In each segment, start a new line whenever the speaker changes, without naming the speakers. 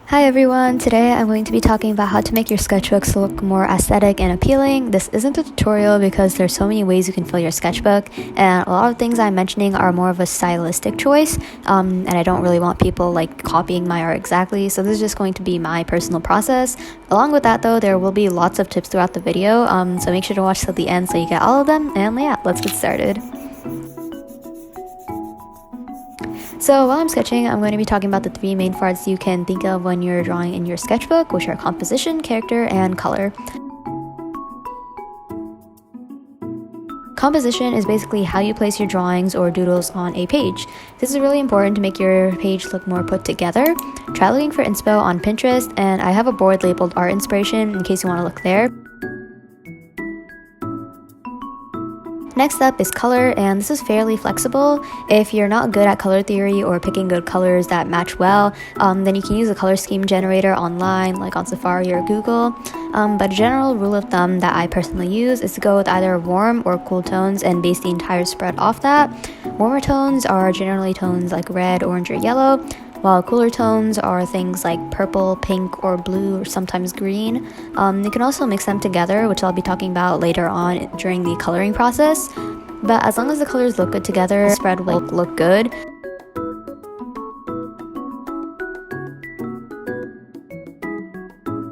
Hi everyone, today I'm going to be talking about how to make your sketchbooks look more aesthetic and appealing. This isn't a tutorial because there's so many ways you can fill your sketchbook, and a lot of things I'm mentioning are more of a stylistic choice, and I don't really want people like copying my art exactly, so this is just going to be my personal process. Along with that though, there will be lots of tips throughout the video, so make sure to watch till the end so you get all of them, and yeah, let's get started. So while I'm sketching, I'm going to be talking about the three main parts you can think of when you're drawing in your sketchbook, which are composition, character, and color. Composition is basically how you place your drawings or doodles on a page. This is really important to make your page look more put together. Try looking for inspo on Pinterest, and I have a board labeled art inspiration in case you want to look there. Next up is color, and this is fairly flexible. If you're not good at color theory or picking good colors that match well, then you can use a color scheme generator online, like on Safari or Google. But a general rule of thumb that I personally use is to go with either warm or cool tones and base the entire spread off that. Warmer tones are generally tones like red, orange, or yellow, while cooler tones are things like purple, pink, or blue, or sometimes green. You can also mix them together, which I'll be talking about later on during the coloring process. But as long as the colors look good together, the spread will look good.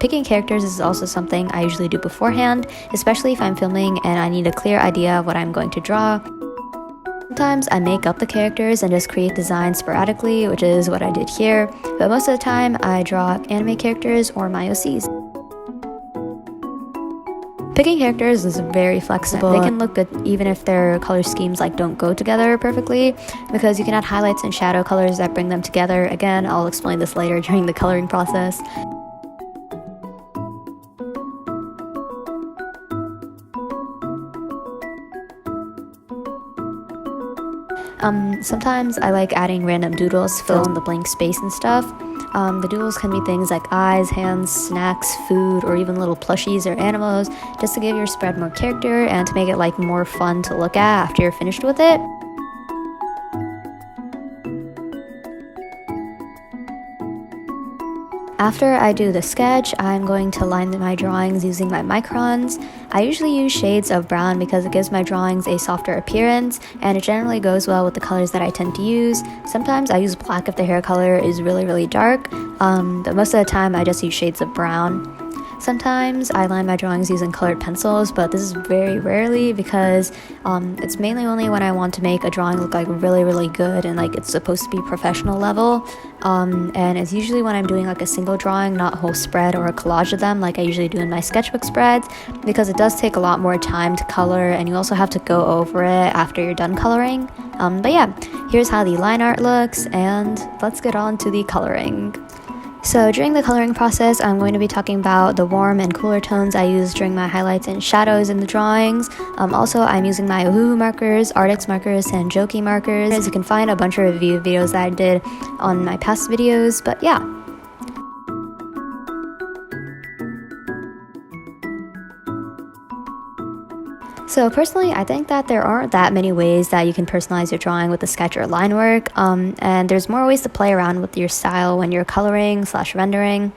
Picking characters is also something I usually do beforehand, especially if I'm filming and I need a clear idea of what I'm going to draw. Sometimes I make up the characters and just create designs sporadically, which is what I did here, but most of the time I draw anime characters or my OCs. Picking characters is very flexible. They can look good even if their color schemes don't go together perfectly, because you can add highlights and shadow colors that bring them together. Again, I'll explain this later during the coloring process. Sometimes I like adding random doodles to fill in the blank space and stuff. The doodles can be things like eyes, hands, snacks, food, or even little plushies or animals, just to give your spread more character and to make it more fun to look at after you're finished with it. After I do the sketch, I'm going to line my drawings using my microns. I usually use shades of brown because it gives my drawings a softer appearance, and it generally goes well with the colors that I tend to use. Sometimes I use black if the hair color is really dark, but most of the time I just use shades of brown. Sometimes I line my drawings using colored pencils, but this is very rarely because it's mainly only when I want to make a drawing look really good and it's supposed to be professional level. And it's usually when I'm doing a single drawing, not a whole spread or a collage of them like I usually do in my sketchbook spreads, because it does take a lot more time to color and you also have to go over it after you're done coloring. But yeah, here's how the line art looks, and let's get on to the coloring. So during the coloring process, I'm going to be talking about the warm and cooler tones I use during my highlights and shadows in the drawings. Also, I'm using my Ohuhu markers, Artix markers, and Joki markers. You can find a bunch of review videos that I did on my past videos, but yeah. So personally, I think that there aren't that many ways that you can personalize your drawing with a sketch or line work, and there's more ways to play around with your style when you're coloring/rendering.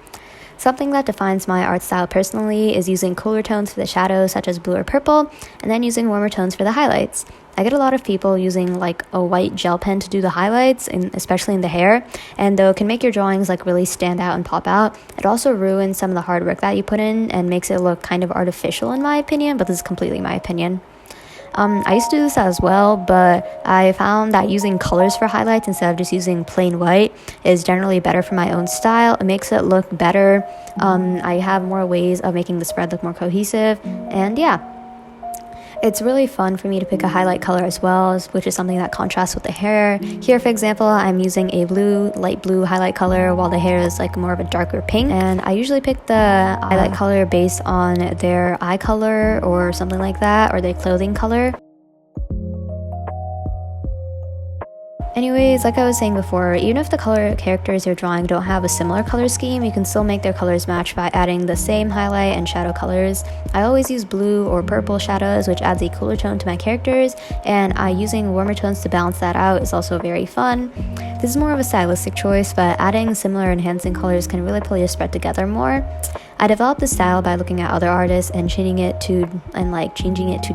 Something that defines my art style personally is using cooler tones for the shadows, such as blue or purple, and then using warmer tones for the highlights. I get a lot of people using a white gel pen to do the highlights, especially in the hair, and though it can make your drawings really stand out and pop out, it also ruins some of the hard work that you put in and makes it look kind of artificial in my opinion, but this is completely my opinion. I used to do this as well, but I found that using colors for highlights instead of just using plain white is generally better for my own style. It makes it look better. I have more ways of making the spread look more cohesive, and yeah. It's really fun for me to pick a highlight color as well, which is something that contrasts with the hair. Here, for example, I'm using a light blue highlight color, while the hair is like more of a darker pink. And I usually pick the highlight color based on their eye color or something like that, or their clothing color. Anyways, like I was saying before, even if the color characters you're drawing don't have a similar color scheme, you can still make their colors match by adding the same highlight and shadow colors. I always use blue or purple shadows, which adds a cooler tone to my characters, and using warmer tones to balance that out is also very fun. This is more of a stylistic choice, but adding similar enhancing colors can really pull your spread together more. I developed this style by looking at other artists and changing it to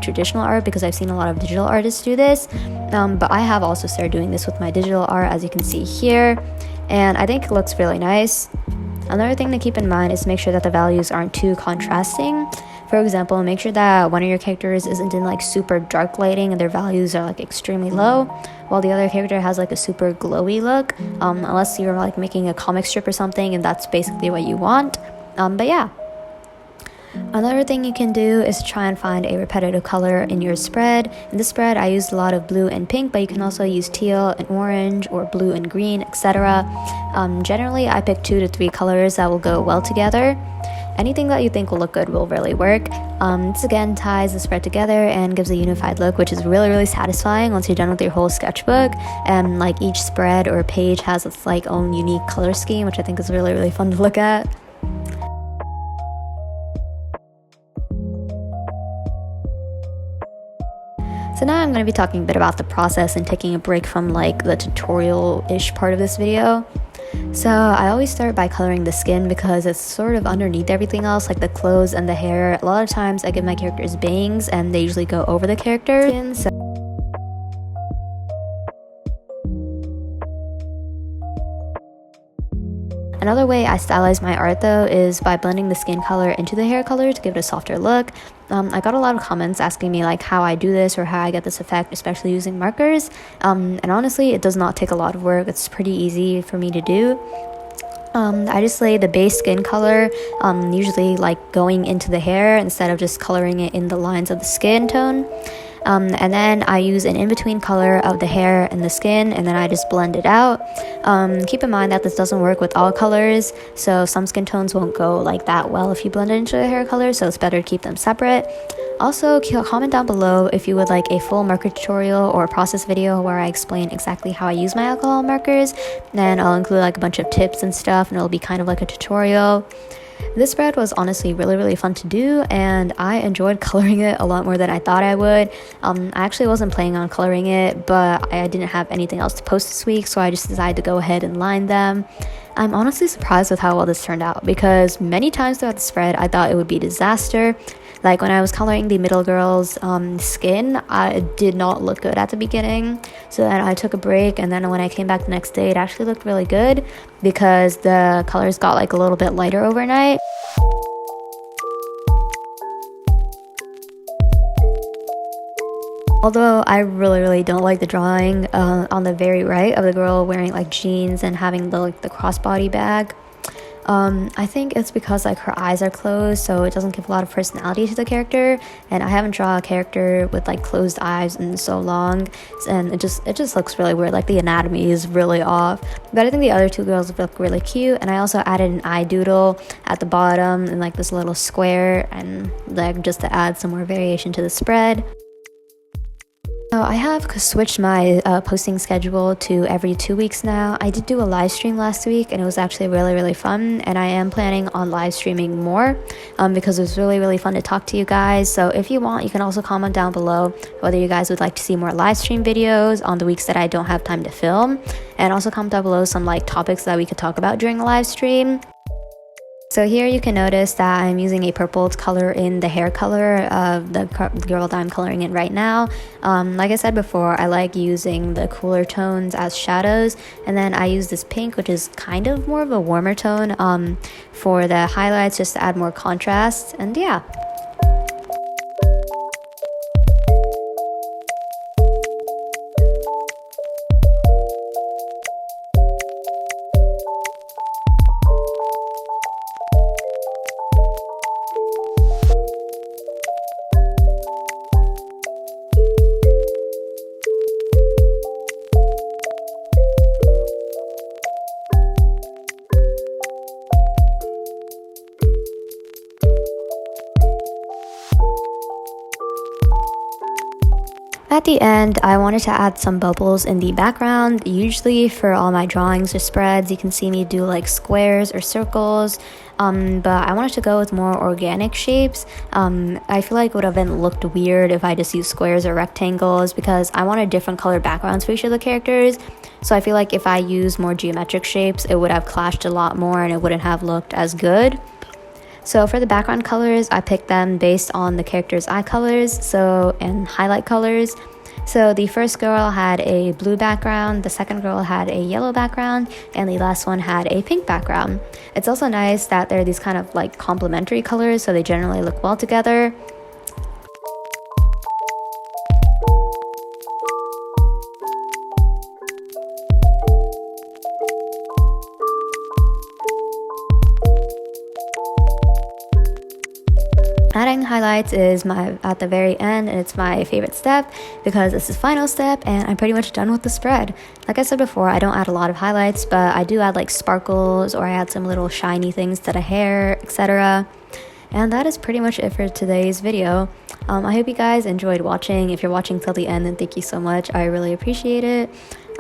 traditional art, because I've seen a lot of digital artists do this, but I have also started doing this with my digital art, as you can see here, and I think it looks really nice. Another thing to keep in mind is to make sure that the values aren't too contrasting. For example, make sure that one of your characters isn't in like super dark lighting and their values are like extremely low, while the other character has like a super glowy look, unless you're like making a comic strip or something and that's basically what you want. But yeah. Another thing you can do is try and find a repetitive color in your spread. In this spread, I used a lot of blue and pink, but you can also use teal and orange or blue and green, etc. Generally, I pick 2 to 3 colors that will go well together. Anything that you think will look good will really work. This again ties the spread together and gives a unified look, which is really satisfying once you're done with your whole sketchbook. And like each spread or page has its like own unique color scheme, which I think is really fun to look at. So now I'm going to be talking a bit about the process and taking a break from like the tutorial-ish part of this video. So I always start by coloring the skin because it's sort of underneath everything else, like the clothes and the hair. A lot of times I give my characters bangs and they usually go over the character skin. So another way I stylize my art though is by blending the skin color into the hair color to give it a softer look. I got a lot of comments asking me like how I do this or how I get this effect, especially using markers. And honestly, it does not take a lot of work. It's pretty easy for me to do. I just lay the base skin color, usually like going into the hair instead of just coloring it in the lines of the skin tone. And then I use an in-between color of the hair and the skin, and then I just blend it out. Keep in mind that this doesn't work with all colors, so some skin tones won't go like that well if you blend it into the hair color, so it's better to keep them separate. Also, comment down below if you would like a full marker tutorial or a process video where I explain exactly how I use my alcohol markers. Then I'll include like a bunch of tips and stuff, and it'll be kind of like a tutorial. This spread was honestly really fun to do, and I enjoyed coloring it a lot more than I thought I would. I actually wasn't planning on coloring it, but I didn't have anything else to post this week, so I just decided to go ahead and line them. I'm honestly surprised with how well this turned out, because many times throughout the spread I thought it would be a disaster. Like when I was coloring the middle girl's skin, it did not look good at the beginning. So then I took a break, and then when I came back the next day, it actually looked really good because the colors got like a little bit lighter overnight. Although I really don't like the drawing on the very right of the girl wearing like jeans and having the crossbody bag. I think it's because like her eyes are closed, so it doesn't give a lot of personality to the character, and I haven't drawn a character with like closed eyes in so long, and it just looks really weird. Like the anatomy is really off, but I think the other 2 girls look really cute. And I also added an eye doodle at the bottom and like this little square, and like just to add some more variation to the spread. So I have switched my posting schedule to every 2 weeks now. I did do a live stream last week, and it was actually really fun, and I am planning on live streaming more because it was really fun to talk to you guys. So if you want, you can also comment down below whether you guys would like to see more live stream videos on the weeks that I don't have time to film, and also comment down below some like topics that we could talk about during a live stream. So here you can notice that I'm using a purple color in the hair color of the girl that I'm coloring in right now. Like I said before, I like using the cooler tones as shadows, and then I use this pink, which is kind of more of a warmer tone for the highlights, just to add more contrast. And yeah. At the end, I wanted to add some bubbles in the background. Usually for all my drawings or spreads, you can see me do like squares or circles, but I wanted to go with more organic shapes. I feel like it would have been looked weird if I just used squares or rectangles because I wanted different colored backgrounds for each of the characters. So I feel like if I used more geometric shapes, it would have clashed a lot more and it wouldn't have looked as good. So for the background colors, I picked them based on the character's eye colors, and highlight colors. So the first girl had a blue background, the second girl had a yellow background, and the last one had a pink background. It's also nice that they're these kind of like complementary colors, so they generally look well together. Adding highlights is at the very end, and it's my favorite step because it's the final step and I'm pretty much done with the spread. Like I said before, I don't add a lot of highlights, but I do add like sparkles, or I add some little shiny things to the hair, etc. And that is pretty much it for today's video. I hope you guys enjoyed watching. If you're watching till the end, then thank you so much. I really appreciate it.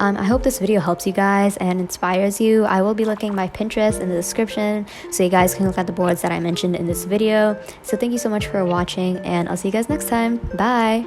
I hope this video helps you guys and inspires you. I will be linking my Pinterest in the description so you guys can look at the boards that I mentioned in this video. So thank you so much for watching, and I'll see you guys next time. Bye!